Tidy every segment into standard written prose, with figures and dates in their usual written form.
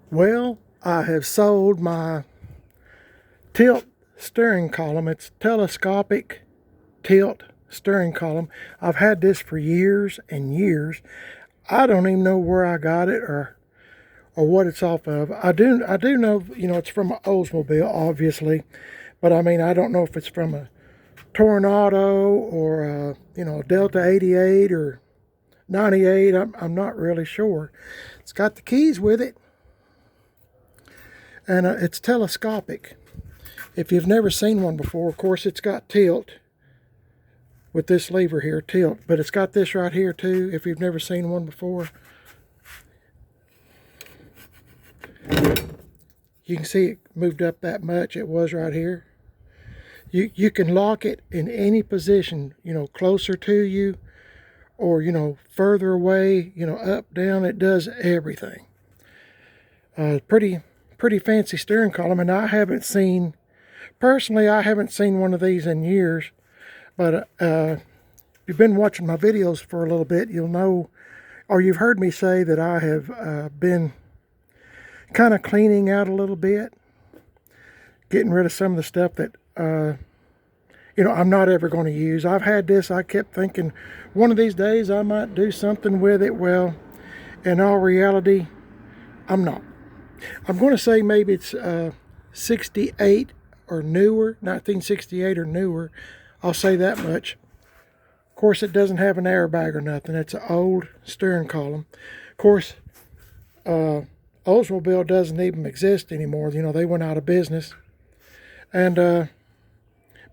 Well, I have sold my tilt steering column. It's telescopic tilt steering column. I've had this for years and years. I don't even know where I got it or what it's off of. I do know, it's from an Oldsmobile, obviously, but I mean, I don't know if it's from a Tornado or a Delta 88 or 98. I'm not really sure. It's got the keys with it, and it's telescopic. If you've never seen one before, of course, it's got tilt with this lever here, tilt, but it's got this right here too, if you've never seen one before. You can see it moved up that much. It was right here. You can lock it in any position, closer to you or, further away, up, down. It does everything. Pretty fancy steering column, and personally, I haven't seen one of these in years, but if you've been watching my videos for a little bit, you'll know, or you've heard me say that I have been kind of cleaning out a little bit, getting rid of some of the stuff that I'm not ever going to use. I've had this, I kept thinking one of these days I might do something with it. Well, in all reality, I'm not. I'm going to say maybe it's 68 or newer, 1968 or newer. I'll say that much. Of course, it doesn't have an airbag or nothing. It's an old steering column. Of course, Oldsmobile doesn't even exist anymore. They went out of business. And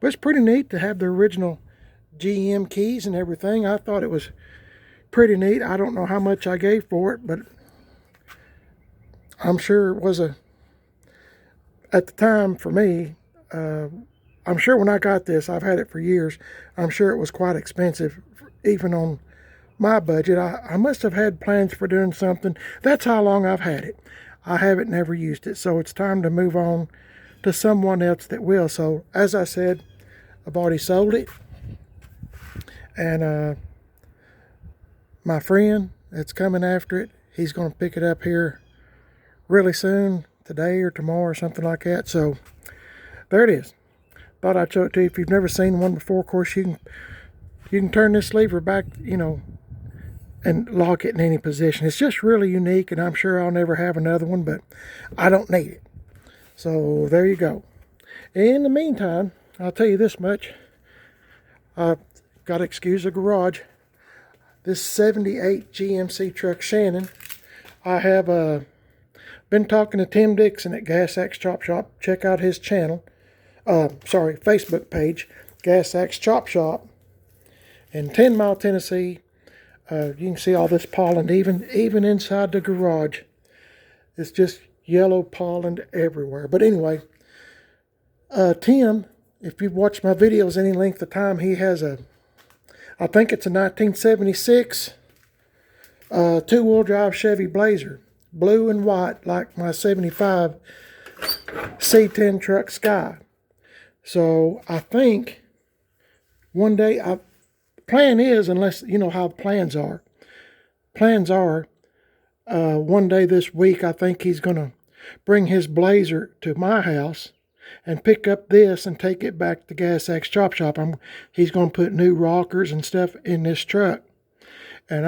but it's pretty neat to have the original GM keys and everything. I thought it was pretty neat. I don't know how much I gave for it, but I'm sure it was at the time for me, I'm sure when I got this, I've had it for years, I'm sure it was quite expensive, even on my budget. I must have had plans for doing something. That's how long I've had it. I haven't never used it, so it's time to move on to someone else that will. So, as I said, I've already sold it, and my friend that's coming after it, he's going to pick it up here really soon, today or tomorrow or something like that. So, there it is. Thought I'd show it to you. If you've never seen one before, of course, you can turn this lever back, and lock it in any position. It's just really unique, and I'm sure I'll never have another one, but I don't need it. So there you go. In the meantime, I'll tell you this much. I've got to excuse the garage. This 78 GMC truck Shannon, I have been talking to Tim Dixon at Gas Axe Chop Shop. Check out his channel. Facebook page, Gas Axe Chop Shop in 10 Mile, Tennessee. You can see all this pollen, even inside the garage. It's just yellow pollen everywhere. But anyway, Tim, if you've watched my videos any length of time, he has I think it's a 1976 two-wheel drive Chevy Blazer, blue and white, like my 75 C10 truck Sky. So I think one day, plan is, unless you know how plans are, one day this week, I think he's going to bring his Blazer to my house and pick up this and take it back to Gas Axe Chop Shop. He's going to put new rockers and stuff in this truck. And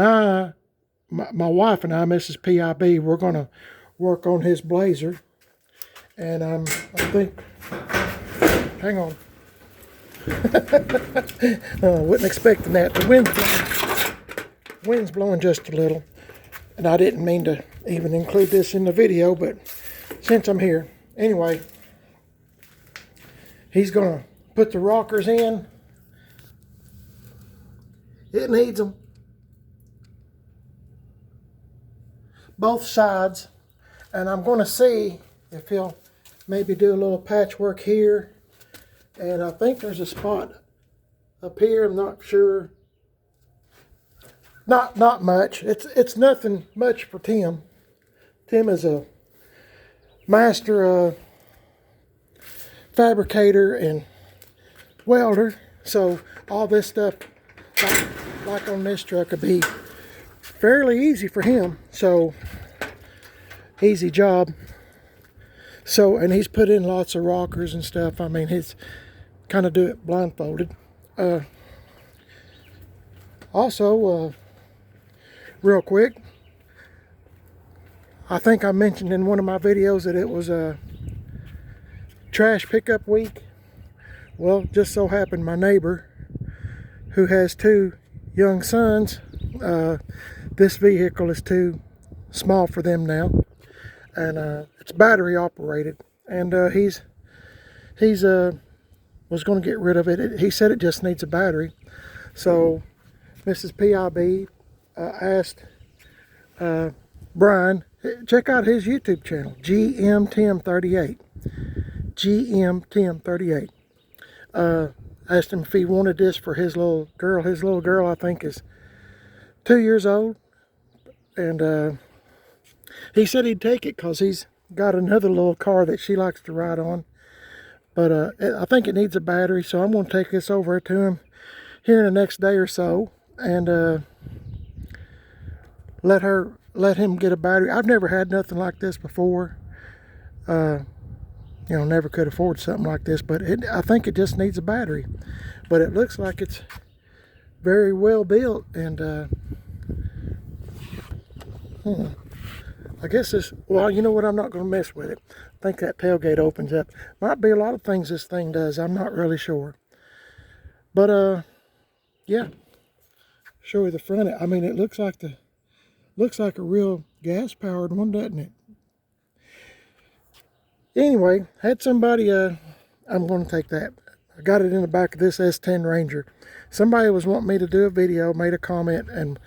my wife and I, Mrs. PIB, we're going to work on his Blazer. And I think, hang on. Wasn't expecting that. The wind's blowing just a little, and I didn't mean to even include this in the video, but since I'm here, anyway, he's gonna put the rockers in. It needs them, both sides, and I'm gonna see if he'll maybe do a little patchwork here. And I think there's a spot up here. I'm not sure. Not much. It's nothing much for Tim. Tim is a master fabricator and welder. So all this stuff, like on this truck, would be fairly easy for him. So easy job. So, and he's put in lots of rockers and stuff. I mean, he's kind of do it blindfolded. Also, real quick, I think I mentioned in one of my videos that it was a trash pickup week. Well, just so happened my neighbor, who has 2 young sons, this vehicle is too small for them now, and it's battery operated, and he's was going to get rid of it. He said it just needs a battery. So Mrs. PIB asked Brian, check out his YouTube channel, GM1038. GM1038. Asked him if he wanted this for his little girl. His little girl, I think, is 2 years old, and he said he'd take it because he's got another little car that she likes to ride on. But I think it needs a battery, so I'm going to take this over to him here in the next day or so, and let him get a battery. I've never had nothing like this before. You know, never could afford something like this, but I think it just needs a battery. But it looks like it's very well built, and I guess this, well, you know what, I'm not going to mess with it. I think that tailgate opens up. Might be a lot of things this thing does, I'm not really sure. But yeah, show you the front. I mean, it looks like a real gas powered one, doesn't it? Anyway, had somebody, I'm going to take that. I got it in the back of this S10 Ranger. Somebody was wanting me to do a video, made a comment, and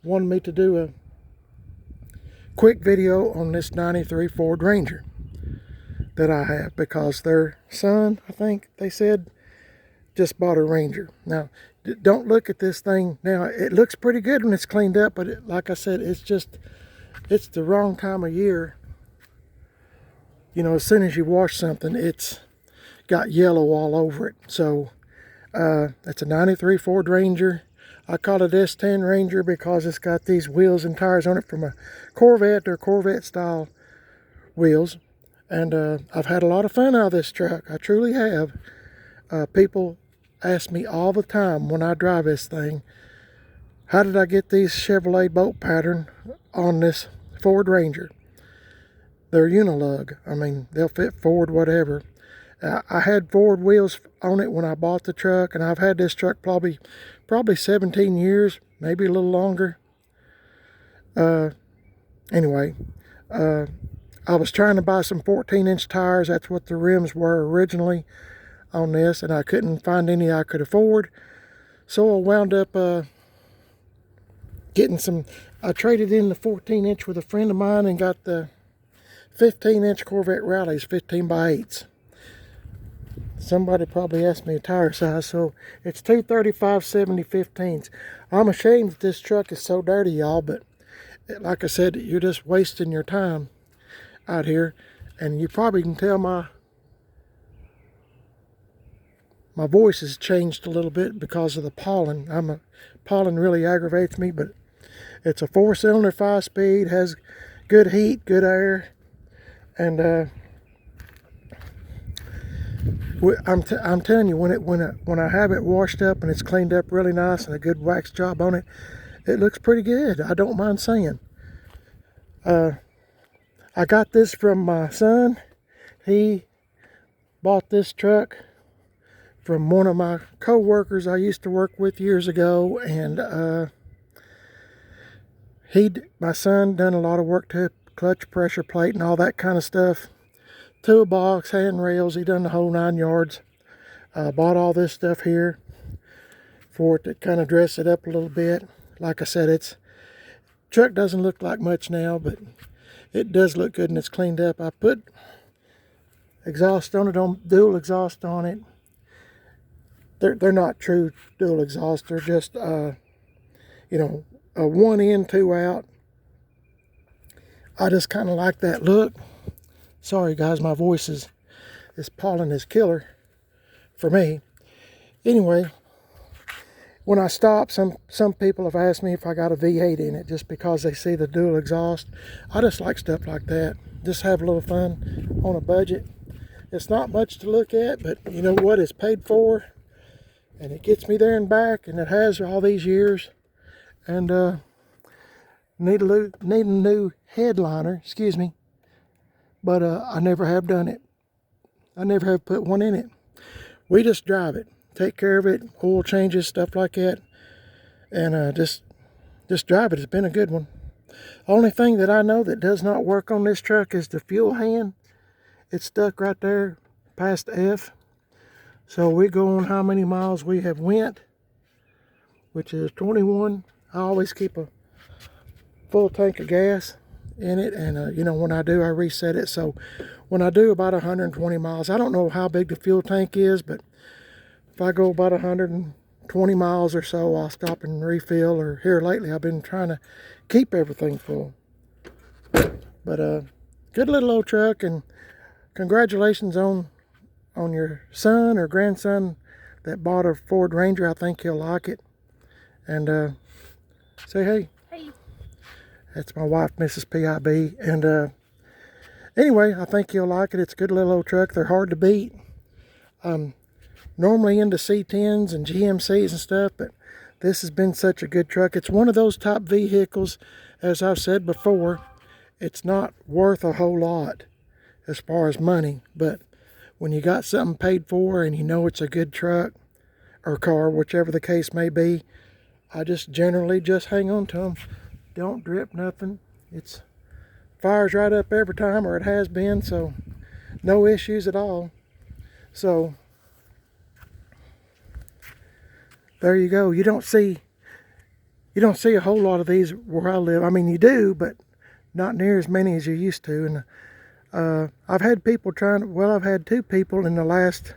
wanted me to do a quick video on this 93 Ford Ranger that I have, because their son, I think they said, just bought a Ranger. Now, don't look at this thing. Now, it looks pretty good when it's cleaned up, but like I said, it's the wrong time of year. You know, as soon as you wash something, it's got yellow all over it. So, it's a 93 Ford Ranger. I call it S10 Ranger because it's got these wheels and tires on it from a Corvette or Corvette style wheels. And I've had a lot of fun out of this truck. I truly have. People ask me all the time when I drive this thing, how did I get these Chevrolet bolt pattern on this Ford Ranger? They're Unilug. I mean, they'll fit forward whatever. I had Ford wheels on it when I bought the truck, and I've had this truck probably 17 years, maybe a little longer. Anyway, I was trying to buy some 14-inch tires. That's what the rims were originally on this, and I couldn't find any I could afford. So I wound up getting some. I traded in the 14-inch with a friend of mine and got the 15-inch Corvette Rallies, 15x8s. Somebody probably asked me a tire size, so it's 235/70/15s. I'm ashamed that this truck is so dirty, y'all, but like I said, you're just wasting your time out here, and you probably can tell my voice has changed a little bit because of the pollen. Pollen really aggravates me, but it's a 4-cylinder, 5-speed, has good heat, good air, and I'm telling you, when I have it washed up and it's cleaned up really nice and a good wax job on it, it looks pretty good. I don't mind saying. I got this from my son. He bought this truck from one of my co-workers I used to work with years ago, and my son done a lot of work to clutch pressure plate and all that kind of stuff. Toolbox, handrails, he done the whole 9 yards. Bought all this stuff here for it to kind of dress it up a little bit. Like I said, truck doesn't look like much now, but it does look good and it's cleaned up. I put exhaust on it, dual exhaust on it. They're not true dual exhaust. They're just, you know, a 1 in, 2 out. I just kind of like that look. Sorry guys, my voice this pollen is killer for me. Anyway, when I stop, some people have asked me if I got a V8 in it just because they see the dual exhaust. I just like stuff like that. Just have a little fun on a budget. It's not much to look at, but you know what? It's paid for, and it gets me there and back, and it has all these years. And need a new headliner, excuse me, but I never have done it. I never have put one in it. We just drive it, take care of it, oil changes, stuff like that, and just drive it. It's been a good one. Only thing that I know that does not work on this truck is the fuel hand. It's stuck right there past F. So we go on how many miles we have went, which is 21. I always keep a full tank of gas in it, and you know, when I do, I reset it. So when I do about 120 miles, I don't know how big the fuel tank is, but if I go about 120 miles or so, I'll stop and refill. Or here lately, I've been trying to keep everything full. But good little old truck, and congratulations on your son or grandson that bought a Ford Ranger. I think he'll like it. And say hey. Hey. That's my wife, Mrs. PIB. And anyway, I think he'll like it. It's a good little old truck. They're hard to beat. Normally into C10s and GMCs and stuff, but this has been such a good truck. It's one of those top vehicles, as I've said before. It's not worth a whole lot as far as money, but when you got something paid for and you know it's a good truck or car, whichever the case may be, I just generally just hang on to them. Don't drip nothing. It's fires right up every time, or it has been, so no issues at all. So there you go. You don't see a whole lot of these where I live. I mean, you do, but not near as many as you used to. And I've had people I've had two people in the last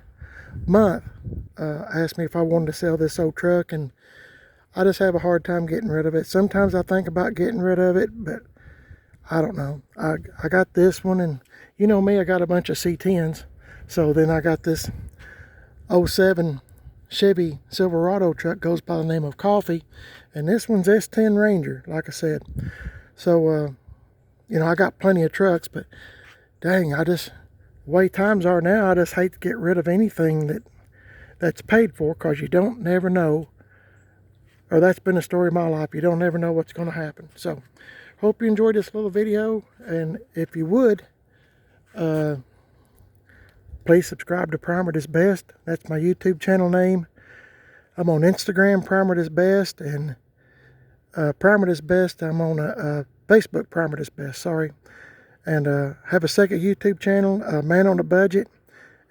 month ask me if I wanted to sell this old truck, and I just have a hard time getting rid of it. Sometimes I think about getting rid of it, but I don't know. I got this one, and you know me, I got a bunch of C10s. So then I got this 07 Chevy Silverado truck, goes by the name of Coffee, and this one's S10 Ranger, like I said. So you know, I got plenty of trucks, but dang, the way times are now, I just hate to get rid of anything that's paid for, because you don't never know, or that's been a story of my life. You don't never know what's going to happen. So hope you enjoyed this little video, and if you would, please subscribe to Primer Is Best. That's my YouTube channel name. I'm on Instagram, Primer Is Best, and Primer Is Best. I'm on Facebook, Primer Is Best, sorry. And have a second YouTube channel, Man on a Budget,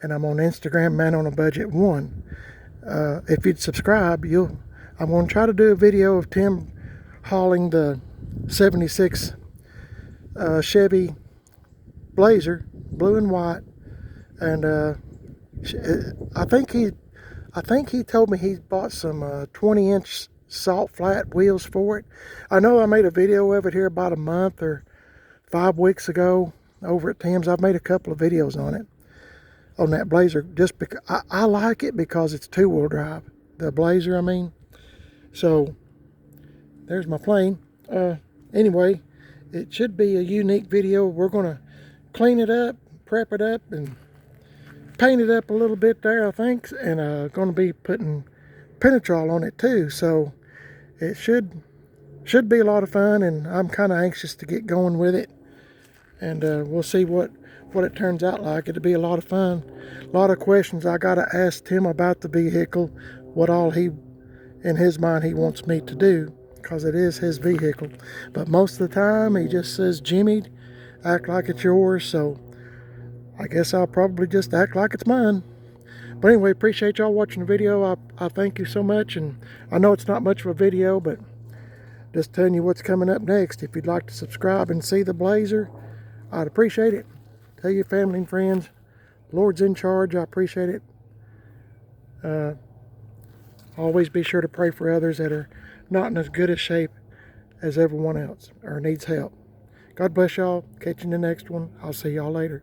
and I'm on Instagram, Man on a Budget 1. If you'd subscribe, I'm going to try to do a video of Tim hauling the 76 Chevy Blazer, blue and white. And I think he told me he bought some 20-inch salt flat wheels for it. I know I made a video of it here about a month or 5 weeks ago over at Tim's. I've made a couple of videos on it, on that Blazer, just because I like it, because it's two-wheel drive. The Blazer, I mean. So there's my plane. Anyway, it should be a unique video. We're going to clean it up, prep it up, and paint it up a little bit there, I think, and going to be putting Penetrol on it too. So it should be a lot of fun, and I'm kind of anxious to get going with it. And we'll see what it turns out like. It'll be a lot of fun. A lot of questions I got to ask Tim about the vehicle, what all in his mind he wants me to do, because it is his vehicle. But most of the time he just says, Jimmy, act like it's yours. So I guess I'll probably just act like it's mine. But anyway, appreciate y'all watching the video. I thank you so much, and I know it's not much of a video, but just telling you what's coming up next. If you'd like to subscribe and see the Blazer, I'd appreciate it. Tell your family and friends, Lord's in charge. I appreciate it. Always be sure to pray for others that are not in as good a shape as everyone else or needs help. God bless y'all. Catch you in the next one. I'll see y'all later.